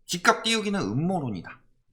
집값 띄우기는 음모론이다.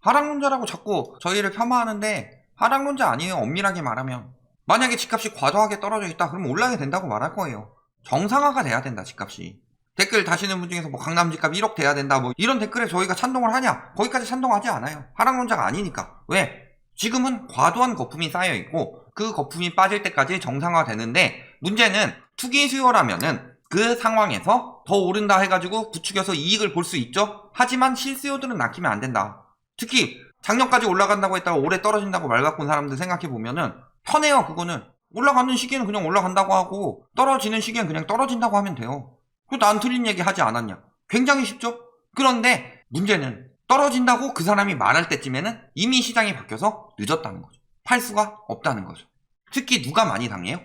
하락론자라고 자꾸 저희를 폄하하는데 하락론자 아니에요. 엄밀하게 말하면. 만약에 집값이 과도하게 떨어져 있다 그러면 올라야 된다고 말할 거예요. 정상화가 돼야 된다. 집값이. 댓글 다시는 분 중에서 뭐 강남 집값 1억 돼야 된다 뭐 이런 댓글에 저희가 찬동을 하냐? 거기까지 찬동하지 않아요. 하락론자가 아니니까. 왜? 지금은 과도한 거품이 쌓여 있고 그 거품이 빠질 때까지 정상화 되는데 문제는 투기 수요라면은 그 상황에서 더 오른다 해가지고 부추겨서 이익을 볼 수 있죠. 하지만 실수요들은 낚이면 안 된다. 특히 작년까지 올라간다고 했다가 올해 떨어진다고 말 갖고 온 사람들 생각해보면은 편해요. 그거는 올라가는 시기에는 그냥 올라간다고 하고 떨어지는 시기엔 그냥 떨어진다고 하면 돼요. 난 틀린 얘기 하지 않았냐. 굉장히 쉽죠. 그런데 문제는 떨어진다고 그 사람이 말할 때쯤에는 이미 시장이 바뀌어서 늦었다는 거죠. 팔 수가 없다는 거죠. 특히 누가 많이 당해요?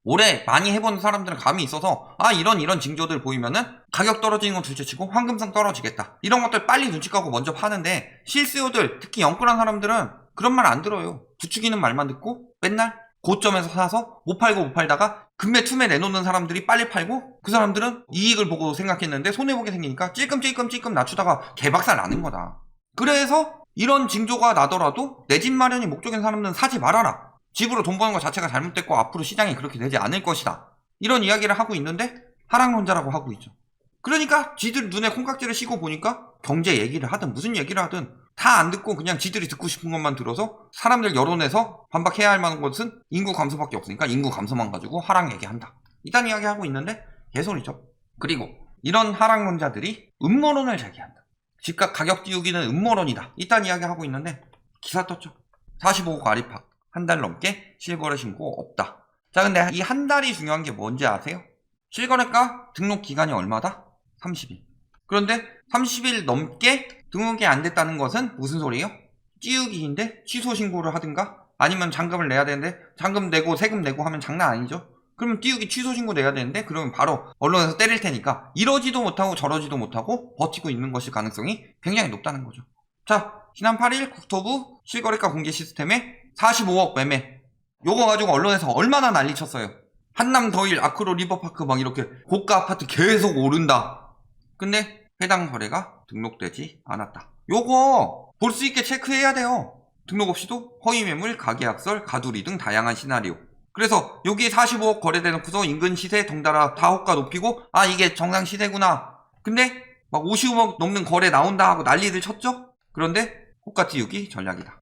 올해 많이 해본 사람들은 감이 있어서 이런 징조들 보이면은 가격 떨어지는 건 둘째치고 황금성 떨어지겠다 이런 것들 빨리 눈치까고 먼저 파는데 실수요들 특히 영끌한 사람들은 그런 말 안 들어요. 부추기는 말만 듣고 맨날 고점에서 사서 못 팔다가 금매 투매 내놓는 사람들이 빨리 팔고 그 사람들은 이익을 보고 생각했는데 손해보게 생기니까 찔끔 낮추다가 개박살 나는 거다. 그래서 이런 징조가 나더라도 내 집 마련이 목적인 사람들은 사지 말아라. 집으로 돈 버는 것 자체가 잘못됐고 앞으로 시장이 그렇게 되지 않을 것이다. 이런 이야기를 하고 있는데 하락론자라고 하고 있죠. 그러니까 지들 눈에 콩깍지를 씌고 보니까 경제 얘기를 하든 무슨 얘기를 하든 다 안 듣고 그냥 지들이 듣고 싶은 것만 들어서 사람들 여론에서 반박해야 할 만한 것은 인구 감소밖에 없으니까 인구 감소만 가지고 하락 얘기한다. 이딴 이야기 하고 있는데 개소리죠. 그리고 이런 하락론자들이 음모론을 제기한다. 집값 가격 띄우기는 음모론이다. 이딴 이야기 하고 있는데 기사 떴죠. 45억 아리팍 한 달 넘게 실거래 신고 없다. 자, 근데 이 한 달이 중요한 게 뭔지 아세요? 실거래가 등록 기간이 얼마다? 30일. 그런데 30일 넘게 등록이 안 됐다는 것은 무슨 소리예요? 찌우기인데 취소 신고를 하든가 아니면 잔금을 내야 되는데 잔금 내고 세금 내고 하면 장난 아니죠? 그러면 띄우기 취소 신고 내야 되는데 그러면 바로 언론에서 때릴 테니까 이러지도 못하고 저러지도 못하고 버티고 있는 것일 가능성이 굉장히 높다는 거죠. 자, 지난 8일 국토부 실거래가 공개 시스템에 45억 매매. 요거 가지고 언론에서 얼마나 난리쳤어요. 한남 더일 아크로 리버파크 막 이렇게 고가 아파트 계속 오른다. 근데 해당 거래가 등록되지 않았다. 요거 볼 수 있게 체크해야 돼요. 등록 없이도 허위매물, 가계약설, 가두리 등 다양한 시나리오. 그래서 여기 45억 거래되놓고서 인근 시세 덩달아 다 호가 높이고 이게 정상 시세구나. 근데 막 50억 넘는 거래 나온다 하고 난리들 쳤죠? 그런데 호가 띄우기 전략이다.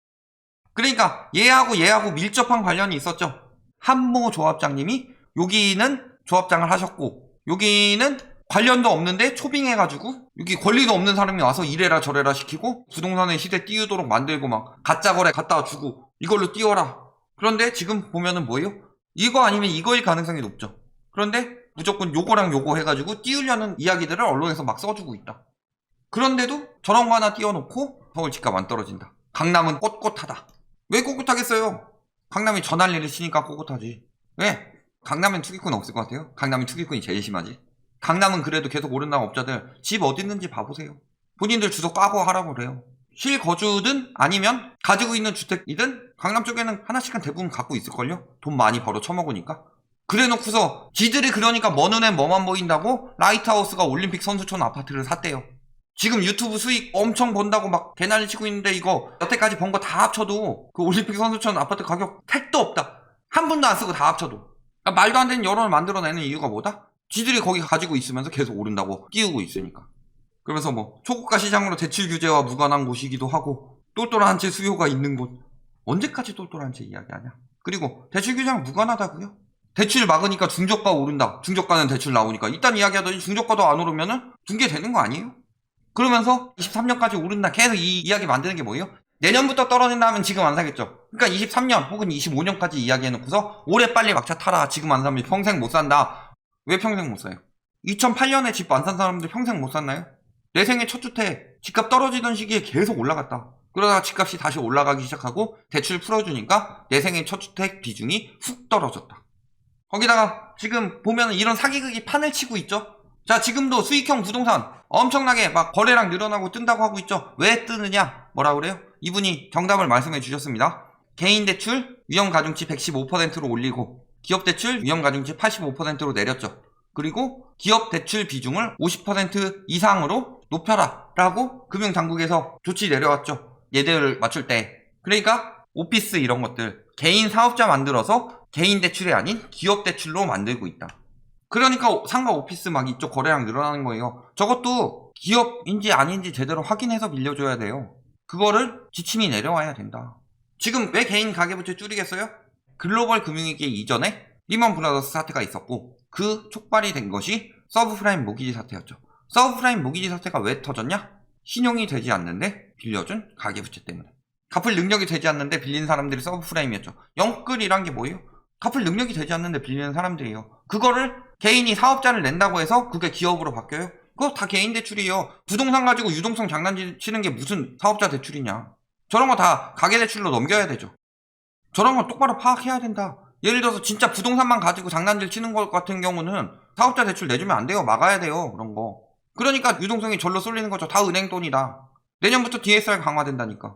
그러니까 얘하고 밀접한 관련이 있었죠. 한모 조합장님이 여기는 조합장을 하셨고 여기는 관련도 없는데 초빙해가지고 여기 권리도 없는 사람이 와서 이래라 저래라 시키고 부동산의 시세 띄우도록 만들고 막 가짜 거래 갖다 주고 이걸로 띄워라. 그런데 지금 보면은 뭐예요? 이거 아니면 이거일 가능성이 높죠. 그런데 무조건 요거랑 요거 해가지고 띄우려는 이야기들을 언론에서 막 써주고 있다. 그런데도 저런 거 하나 띄워놓고 서울 집값 안 떨어진다. 강남은 꼿꼿하다. 왜 꼿꼿하겠어요? 강남이 전할일을 치니까 꼿꼿하지. 왜? 강남엔 투기꾼 없을 것 같아요? 강남엔 투기꾼이 제일 심하지. 강남은 그래도 계속 오른다는 업자들 집 어디 있는지 봐보세요. 본인들 주소 까고 하라고 그래요. 실거주든 아니면 가지고 있는 주택이든 강남 쪽에는 하나씩은 대부분 갖고 있을걸요? 돈 많이 벌어 처먹으니까. 그래 놓고서 지들이 그러니까 먼 눈에 뭐만 보인다고 라이트하우스가 올림픽 선수촌 아파트를 샀대요. 지금 유튜브 수익 엄청 번다고 막 개난리 치고 있는데 이거 여태까지 번 거 다 합쳐도 그 올림픽 선수촌 아파트 가격 택도 없다. 한 푼도 안 쓰고 다 합쳐도. 그러니까 말도 안 되는 여론을 만들어내는 이유가 뭐다? 지들이 거기 가지고 있으면서 계속 오른다고 띄우고 있으니까. 그러면서 뭐 초고가 시장으로 대출 규제와 무관한 곳이기도 하고 똘똘한 채 수요가 있는 곳. 언제까지 똘똘한 채 이야기하냐. 그리고 대출 규제랑 무관하다고요? 대출 막으니까 중저가 오른다. 중저가는 대출 나오니까 이딴 이야기하더니 중저가도 안 오르면은 중개되는 거 아니에요? 그러면서 23년까지 오른다. 계속 이 이야기 만드는 게 뭐예요? 내년부터 떨어진다 하면 지금 안 사겠죠. 그러니까 23년 혹은 25년까지 이야기해놓고서 올해 빨리 막차 타라. 지금 안 사면 평생 못 산다. 왜 평생 못 사요? 2008년에 집 안 산 사람들 평생 못 샀나요? 내 생애 첫 주택 집값 떨어지던 시기에 계속 올라갔다. 그러다가 집값이 다시 올라가기 시작하고 대출 풀어주니까 내 생애 첫 주택 비중이 훅 떨어졌다. 거기다가 지금 보면 이런 사기극이 판을 치고 있죠. 자, 지금도 수익형 부동산 엄청나게 막 거래량 늘어나고 뜬다고 하고 있죠. 왜 뜨느냐? 뭐라 그래요? 이분이 정답을 말씀해 주셨습니다. 개인대출 위험가중치 115%로 올리고 기업대출 위험가중치 85%로 내렸죠. 그리고 기업대출 비중을 50% 이상으로 높여라 라고 금융당국에서 조치 내려왔죠. 예대율을 맞출 때. 그러니까 오피스 이런 것들 개인 사업자 만들어서 개인 대출이 아닌 기업 대출로 만들고 있다. 그러니까 상가 오피스 막 이쪽 거래량 늘어나는 거예요. 저것도 기업인지 아닌지 제대로 확인해서 빌려줘야 돼요. 그거를 지침이 내려와야 된다. 지금 왜 개인 가계부채 줄이겠어요? 글로벌 금융위기 이전에 리먼 브라더스 사태가 있었고 그 촉발이 된 것이 서브프라임 모기지 사태였죠. 서브프라임 모기지 사태가 왜 터졌냐? 신용이 되지 않는데 빌려준 가계부채 때문에. 갚을 능력이 되지 않는데 빌린 사람들이 서브프라임이었죠. 영끌이란 게 뭐예요? 갚을 능력이 되지 않는데 빌리는 사람들이에요. 그거를 개인이 사업자를 낸다고 해서 그게 기업으로 바뀌어요? 그거 다 개인 대출이에요. 부동산 가지고 유동성 장난치는 게 무슨 사업자 대출이냐. 저런 거 다 가계대출로 넘겨야 되죠. 저런 건 똑바로 파악해야 된다. 예를 들어서 진짜 부동산만 가지고 장난질 치는 것 같은 경우는 사업자 대출 내주면 안 돼요. 막아야 돼요. 그런 거. 그러니까 유동성이 절로 쏠리는 거죠. 다 은행 돈이다. 내년부터 DSR 강화된다니까.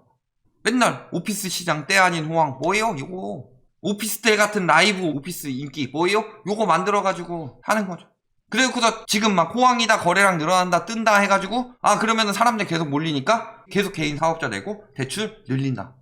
맨날 오피스 시장 때 아닌 호황. 뭐예요 이거. 오피스텔 같은 라이브 오피스 인기 뭐예요? 요거 만들어가지고 하는 거죠. 그래서 지금 막 호황이다 거래량 늘어난다 뜬다 해가지고 그러면은 사람들 계속 몰리니까 계속 개인 사업자 내고 대출 늘린다.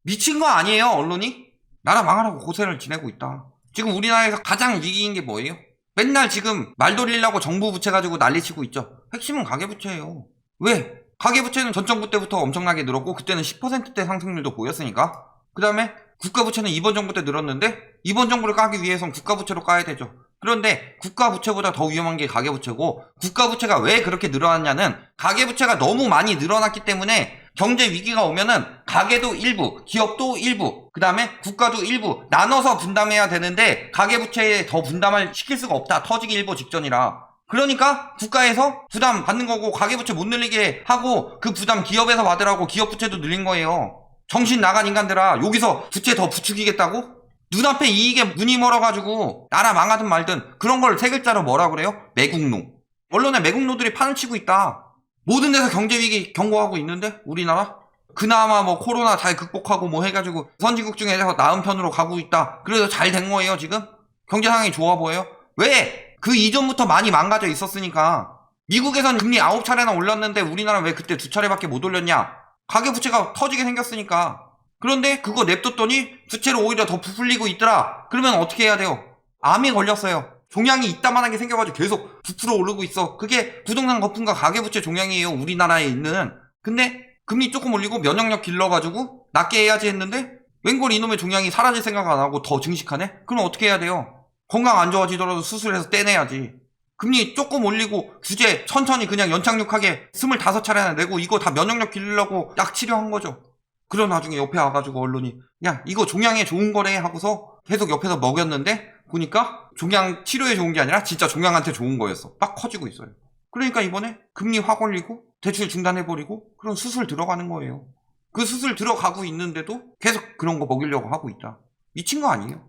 미친 거 아니에요 언론이? 나라 망하라고 고생을 지내고 있다. 지금 우리나라에서 가장 위기인 게 뭐예요? 맨날 지금 말 돌리려고 정부 부채 가지고 난리치고 있죠. 핵심은 가계부채예요. 왜? 가계부채는 전 정부 때부터 엄청나게 늘었고 그때는 10%대 상승률도 보였으니까. 그 다음에 국가부채는 이번 정부 때 늘었는데 이번 정부를 까기 위해선 국가부채로 까야 되죠. 그런데 국가부채보다 더 위험한 게 가계부채고 국가부채가 왜 그렇게 늘어났냐는 가계부채가 너무 많이 늘어났기 때문에 경제 위기가 오면은 가계도 일부, 기업도 일부, 그 다음에 국가도 일부 나눠서 분담해야 되는데 가계부채에 더 분담을 시킬 수가 없다. 터지기 일보 직전이라. 그러니까 국가에서 부담 받는 거고 가계부채 못 늘리게 하고 그 부담 기업에서 받으라고 기업부채도 늘린 거예요. 정신 나간 인간들아 여기서 부채 더 부추기겠다고? 눈앞에 이익에 눈이 멀어가지고 나라 망하든 말든 그런 걸 세 글자로 뭐라 그래요? 매국노. 언론에 매국노들이 판을 치고 있다. 모든 데서 경제위기 경고하고 있는데 우리나라? 그나마 뭐 코로나 잘 극복하고 뭐 해가지고 선진국 중에서 나은 편으로 가고 있다. 그래서 잘 된 거예요 지금? 경제 상황이 좋아 보여요? 왜? 그 이전부터 많이 망가져 있었으니까. 미국에선 금리 9차례나 올렸는데 우리나라는 왜 그때 2차례밖에 못 올렸냐? 가계부채가 터지게 생겼으니까. 그런데 그거 냅뒀더니 부채로 오히려 더 부풀리고 있더라. 그러면 어떻게 해야 돼요? 암이 걸렸어요. 종양이 이따만한 게 생겨가지고 계속 부풀어 오르고 있어. 그게 부동산 거품과 가계부채 종양이에요. 우리나라에 있는. 근데 금리 조금 올리고 면역력 길러가지고 낮게 해야지 했는데 웬걸 이놈의 종양이 사라질 생각 안 하고 더 증식하네? 그럼 어떻게 해야 돼요? 건강 안 좋아지더라도 수술해서 떼내야지. 금리 조금 올리고 규제 천천히 그냥 연착륙하게 25차례나 내고 이거 다 면역력 기르려고 약 치료한 거죠. 그런 와중에 옆에 와가지고 언론이 야 이거 종양에 좋은 거래 하고서 계속 옆에서 먹였는데 보니까 종양 치료에 좋은 게 아니라 진짜 종양한테 좋은 거였어. 막 커지고 있어요. 그러니까 이번에 금리 확 올리고 대출 중단해버리고 그런 수술 들어가는 거예요. 그 수술 들어가고 있는데도 계속 그런 거 먹이려고 하고 있다. 미친 거 아니에요?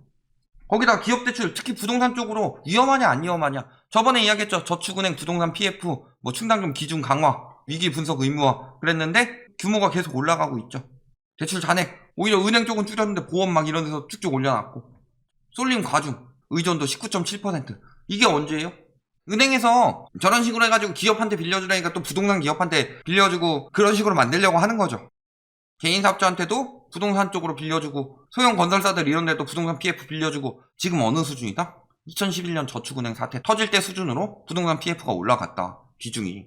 거기다 기업대출 특히 부동산 쪽으로 위험하냐 안 위험하냐. 저번에 이야기했죠. 저축은행 부동산 PF 뭐 충당금 기준 강화 위기 분석 의무화 그랬는데 규모가 계속 올라가고 있죠. 대출 잔액 오히려 은행 쪽은 줄였는데 보험 막 이런 데서 쭉쭉 올려놨고 쏠림 과중 의존도 19.7%. 이게 언제예요? 은행에서 저런 식으로 해가지고 기업한테 빌려주라니까 또 부동산 기업한테 빌려주고 그런 식으로 만들려고 하는 거죠. 개인 사업자한테도 부동산 쪽으로 빌려주고 소형 건설사들 이런 데도 부동산 PF 빌려주고 지금 어느 수준이다? 2011년 저축은행 사태 터질 때 수준으로 부동산 PF가 올라갔다. 비중이.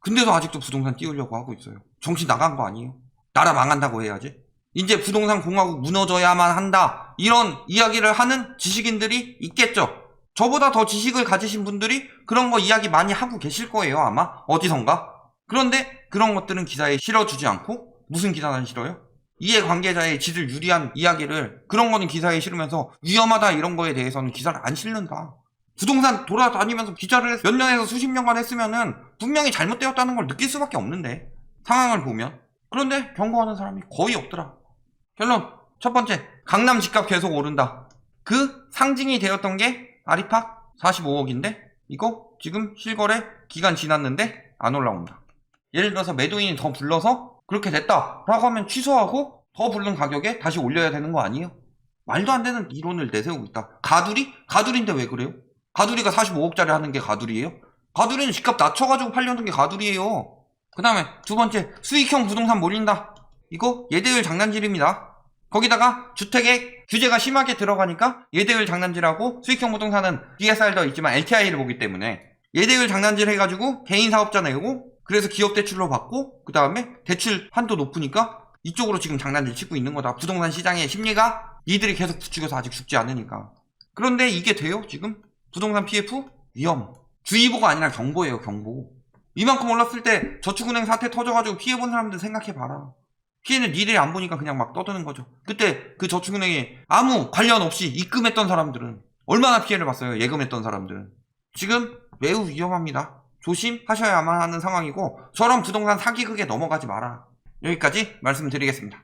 근데도 아직도 부동산 띄우려고 하고 있어요. 정신 나간 거 아니에요? 나라 망한다고 해야지. 이제 부동산 공화국 무너져야만 한다. 이런 이야기를 하는 지식인들이 있겠죠. 저보다 더 지식을 가지신 분들이 그런 거 이야기 많이 하고 계실 거예요. 아마 어디선가. 그런데 그런 것들은 기사에 실어주지 않고 무슨 기사는 실어요? 이해관계자의 지들 유리한 이야기를 그런 거는 기사에 실으면서 위험하다 이런 거에 대해서는 기사를 안 실는다. 부동산 돌아다니면서 기자를 몇 년에서 수십 년간 했으면은 분명히 잘못되었다는 걸 느낄 수밖에 없는데 상황을 보면. 그런데 경고하는 사람이 거의 없더라. 결론 첫 번째 강남 집값 계속 오른다. 그 상징이 되었던 게 아리팍 45억인데 이거 지금 실거래 기간 지났는데 안 올라온다. 예를 들어서 매도인이 더 불러서 그렇게 됐다 라고 하면 취소하고 더 부른 가격에 다시 올려야 되는 거 아니에요? 말도 안 되는 이론을 내세우고 있다. 가두리? 가두리인데 왜 그래요? 가두리가 45억짜리 하는 게 가두리예요? 가두리는 집값 낮춰가지고 팔려는 게 가두리예요. 그 다음에 두 번째, 수익형 부동산 몰린다. 이거 예대율 장난질입니다. 거기다가 주택에 규제가 심하게 들어가니까 예대율 장난질하고 수익형 부동산은 DSR도 있지만 LTI를 보기 때문에 예대율 장난질 해가지고 개인 사업자 내고 그래서 기업 대출로 받고 그 다음에 대출 한도 높으니까 이쪽으로 지금 장난질 치고 있는 거다. 부동산 시장의 심리가 니들이 계속 부추겨서 아직 죽지 않으니까. 그런데 이게 돼요 지금? 부동산 PF? 위험. 주의보가 아니라 경보예요 경보. 이만큼 올랐을 때 저축은행 사태 터져가지고 피해본 사람들 생각해봐라. 피해는 니들이 안 보니까 그냥 막 떠드는 거죠. 그때 그 저축은행에 아무 관련 없이 입금했던 사람들은 얼마나 피해를 봤어요. 예금했던 사람들은. 지금 매우 위험합니다. 조심하셔야만 하는 상황이고 저런 부동산 사기극에 넘어가지 마라. 여기까지 말씀드리겠습니다.